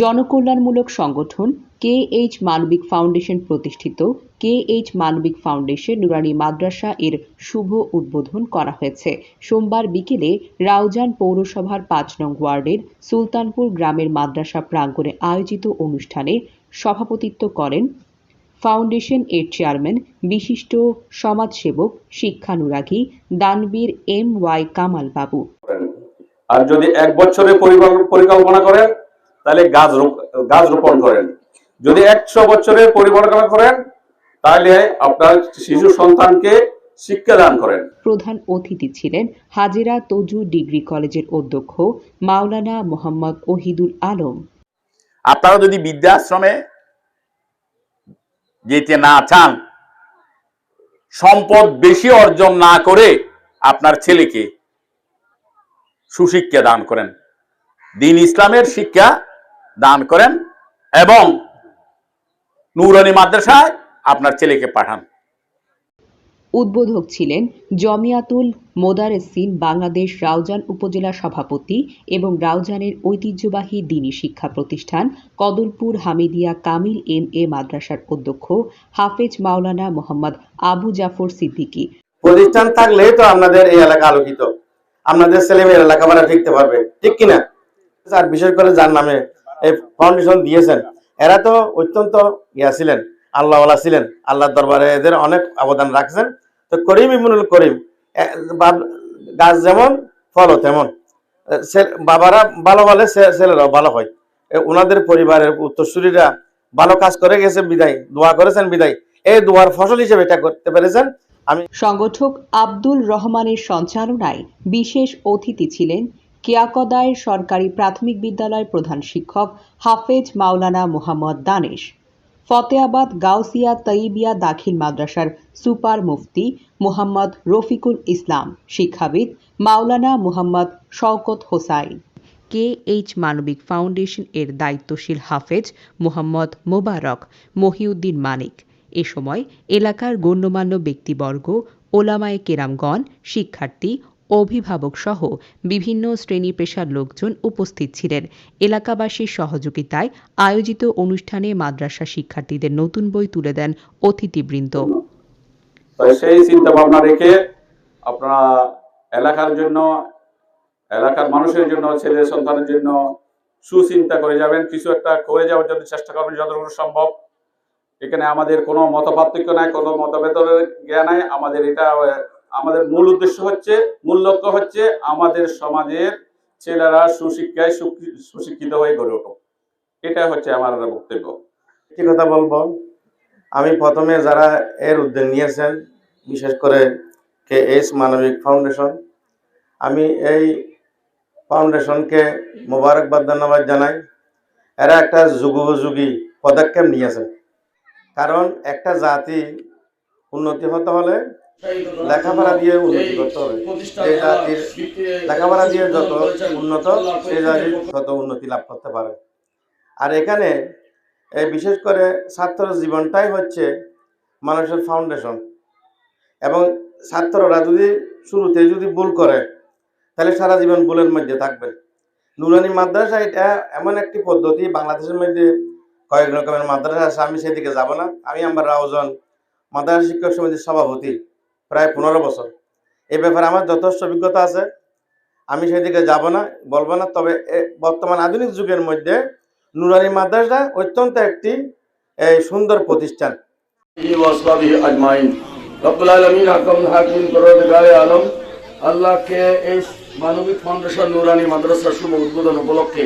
জনকল্যাণমূলক সংগঠন KH মানবিক ফাউন্ডেশন প্রতিষ্ঠিত KH মানবিক ফাউন্ডেশন নুরানি মাদ্রাসা এর শুভ উদ্বোধন করা হয়েছে সোমবার বিকেলে রাউজান পৌরসভার ৫ নং ওয়ার্ডের সুলতানপুর গ্রামের মাদ্রাসা প্রাঙ্গণে আয়োজিত অনুষ্ঠানে সভাপতিত্ব করেন ফাউন্ডেশন এর চেয়ারম্যান বিশিষ্ট সমাজসেবক শিক্ষানুরাগী দানবীর MY কামাল বাবু। আর যদি ১ বছরের পরিকল্পনা করেন তাহলে গাছ রোপণ করেন, যদি ১০০ বছরের পরিকল্পনা করেন তাহলে আপনার শিশু সন্তানকে শিক্ষা দান করেন। প্রধান অতিথি ছিলেন হাজেরা তজু ডিগ্রি কলেজের অধ্যক্ষ মাওলানা মোহাম্মদ ওহিদুল আলম। আপনারা যদি বৃদ্ধাশ্রমে যেতে না চান, সম্পদ বেশি অর্জন না করে আপনার ছেলেকে সুশিক্ষা দান করেন, দ্বীন ইসলামের শিক্ষা দান করেন এবং নুরানি মাদ্রাসায় আপনার ছেলেকে পাঠান। উদ্বোধক ছিলেন জমিয়াতুল মোদারেসিন বাংলাদেশ রাউজান উপজেলা সভাপতি এবং রাউজানের ঐতিহ্যবাহী দ্বীনী শিক্ষা প্রতিষ্ঠান কদলপুর হামিদিয়া কামিল MA মাদ্রাসার অধ্যক্ষ হাফেজ মাওলানা মোহাম্মদ আবু জাফর সিদ্দিকী। প্রতিষ্ঠান থাকলেই তো আপনাদের এই এলাকা আলোকিত, আপনাদের ছেলেমেয়েরা লেখাপড়া শিখতে পারবে, ঠিক কিনা? আর বিশেষ করে যার নামে এই ফাউন্ডেশন দিয়েছেন, এরা তো অত্যন্ত ছিলেন, আল্লাহওয়ালা ছিলেন, আল্লাহর দরবারে এদের অনেক অবদান রাখছেন। তো করিম ইবনুল করিম, গাছ যেমন ফল তেমন, বাবারা ভালো বলে ছেলেরাও ভালো হয়। ওনাদের পরিবারের উত্তরসূরিরা ভালো কাজ করে গেছে বিদায়, দোয়া করেছেন বিদায়, এই দোয়ার ফসল হিসেবে এটা করতে পেরেছেন। সংগঠক আব্দুল রহমানের সঞ্চালনায় বিশেষ অতিথি ছিলেন কিয়াকদায় সরকারি প্রাথমিক বিদ্যালয়ের প্রধান শিক্ষক হাফেজ মাওলানা মোহাম্মদ দানেশ, ফতেয়াবাদ গাউসিয়া তৈবিয়া দাখিল মাদ্রাসার সুপার মুফতি মোহাম্মদ রফিকুল ইসলাম, শিক্ষাবিদ মাওলানা মোহাম্মদ শওকত হোসাইন, KH মানবিক ফাউন্ডেশন এর দায়িত্বশীল হাফেজ মোহাম্মদ মোবারক মহিউদ্দিন মানিক। এ সময় এলাকার গণ্যমান্য ব্যক্তিবর্গ, ওলামায়ে কেরামগণ, শিক্ষার্থী, অভিভাবক সহ বিভিন্ন শ্রেণী পেশার লোকজন উপস্থিত ছিলেন। এলাকাবাসীর সহযোগিতায় আয়োজিত অনুষ্ঠানে মাদ্রাসা শিক্ষার্থীদের নতুন বই তুলে দেন অতিথিবৃন্দ। সেই চিন্তা ভাবনা রেখে আপনারা এলাকার জন্য, এলাকার মানুষের জন্য, ছেলে সন্তানের জন্য সুচিন্তা করে যাবেন, কিছু একটা করে যাওয়ার জন্য চেষ্টা করবেন যতটুকু সম্ভব। এখানে আমাদের কোনো মতপার্থক্য নাই, কোনো মতভেদের জ্ঞান নাই। আমাদের মূল উদ্দেশ্য হচ্ছে, মূল লক্ষ্য হচ্ছে আমাদের সমাজের ছেলেরা সুশিক্ষায় সুশিক্ষিত হয়ে গড়ে উঠুক, এটা হচ্ছে আমার বক্তব্য। কি কথা বলবো, আমি প্রথমে যারা এর উদ্যোগ নিয়েছেন, বিশেষ করে KH মানবিক ফাউন্ডেশন, আমি এই ফাউন্ডেশনকে মোবারকবাদ ধন্যবাদ জানাই। এরা একটা যুগোপযোগী পদক্ষেপ নিয়েছেন, কারণ একটা জাতি উন্নতি হতে হলে লেখাপড়া দিয়ে উন্নতি করতে হবে। সেই জাতির লেখাপড়া দিয়ে যত উন্নত, সেই জাতি তত উন্নতি লাভ করতে পারে। আর এখানে বিশেষ করে ছাত্র জীবনটাই হচ্ছে মানুষের ফাউন্ডেশন, এবং ছাত্ররা যদি শুরুতে যদি ভুল করে তাহলে সারা জীবন ভুলের মধ্যে থাকবে। নুরানি মাদ্রাসা এটা এমন একটি পদ্ধতি, বাংলাদেশের মধ্যে কয়েক রকমের মাদ্রাসা আছে, আমি সেদিকে যাব না। আমি আমার রাউজান মাদ্রাসা শিক্ষক সমিতির সভাপতি প্রায় 15 বছর, এই ব্যাপারে আমার যথেষ্ট অভিজ্ঞতা আছে, আমি সেদিকে যাব না, বলবো না। তবে বর্তমান আধুনিক যুগের মধ্যে নুরানি মাদ্রাসা অত্যন্ত একটি সুন্দর প্রতিষ্ঠান। আল্লাহকে এই মানবিক ফাউন্ডেশন নুরানি মাদ্রাসার শুভ উদ্বোধন উপলক্ষে